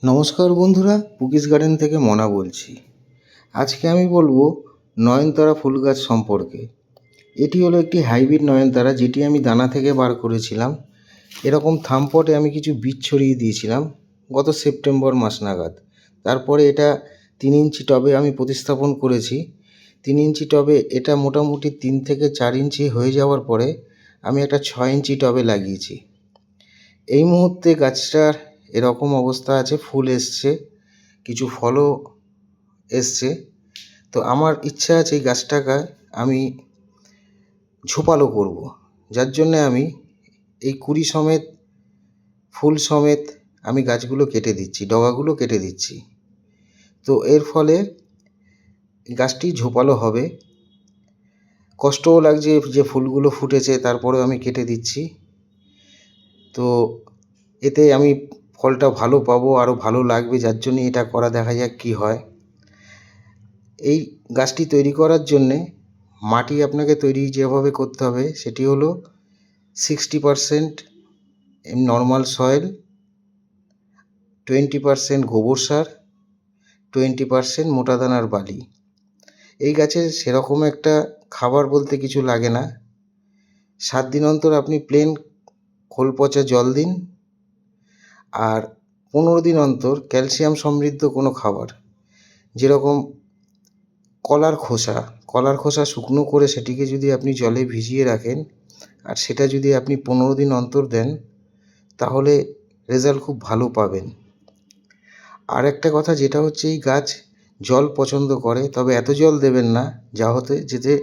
নমস্কার বন্ধুরা, পুকিস গার্ডেন থেকে মনা বলছি। আজকে আমি বলবো নয়নতারা ফুল গাছ সম্পর্কে। এটি হলো একটি হাইব্রিড নয়নতারা, যেটি আমি দানা থেকে বার করেছিলাম। এরকম থামপটে আমি কিছু বীজ ছড়িয়ে দিয়েছিলাম গত সেপ্টেম্বর মাস নাগাদ। তারপরে এটা 3 ইঞ্চি টবে আমি প্রতিস্থাপন করেছি। 3 ইঞ্চি টবে এটা মোটামুটি 3 থেকে 4 ইঞ্চি হয়ে যাওয়ার পরে আমি একটা 6 ইঞ্চি টবে লাগিয়েছি। এই মুহূর্তে গাছটার এরকম অবস্থা আছে, ফুল এসছে, কিছু ফলও এসছে। তো আমার ইচ্ছা আছে এই গাছটাকে আমি ঝোপালো করব, যার জন্যে আমি এই কুড়ি সমেত ফুল সমেত আমি গাছগুলো কেটে দিচ্ছি, ডগাগুলো কেটে দিচ্ছি। তো এর ফলে গাছটি ঝোপালো হবে। কষ্টও লাগছে যে ফুলগুলো ফুটেছে তারপরেও আমি কেটে দিচ্ছি। তো এতে আমি ফলটা ভালো পাবো, আরও ভালো লাগবে, যার জন্য এটা করা। দেখা যাক কী হয়। এই গাছটি তৈরি করার জন্যে মাটি আপনাকে তৈরি যেভাবে করতে হবে সেটি হলো 60% নর্মাল সয়েল, 20% গোবর সার, 20% মোটা দানার বালি। এই গাছের সেরকম একটা খাবার বলতে কিছু লাগে না। 7 দিন অন্তর আপনি প্লেন খোল পচা জল দিন, আর 15 দিন অন্তর ক্যালসিয়াম সমৃদ্ধ কোনো খাবার, যেরকম কলার খোসা শুকনো করে সেটিকে যদি আপনি জলে ভিজিয়ে রাখেন আর সেটা যদি আপনি 15 দিন অন্তর দেন, তাহলে রেজাল্ট খুব ভালো পাবেন। আর একটা কথা, যেটা হচ্ছে এই গাছ জল পছন্দ করে, তবে এত জল দেবেন না যাতে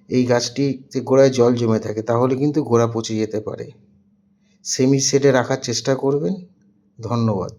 এই গাছটিতে গোড়ায় জল জমে থাকে, তাহলে কিন্তু গোড়া পচে যেতে পারে। সেমি শেডে রাখার চেষ্টা করবেন। ধন্যবাদ।